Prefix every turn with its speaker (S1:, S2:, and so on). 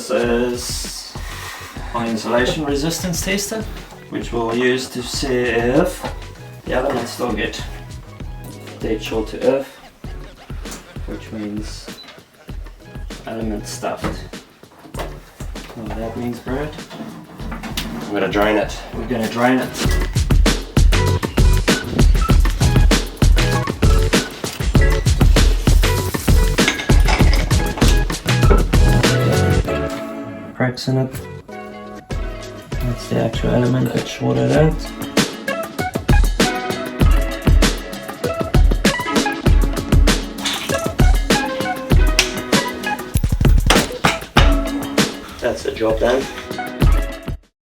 S1: This is my insulation resistance tester, which we'll use to see if the elements still get dead short to earth, which means element stuffed. What that means, Brad?
S2: I'm gonna drain it.
S1: We're gonna drain it. Cracks in it. That's the actual element that's shorted out. That's the job done.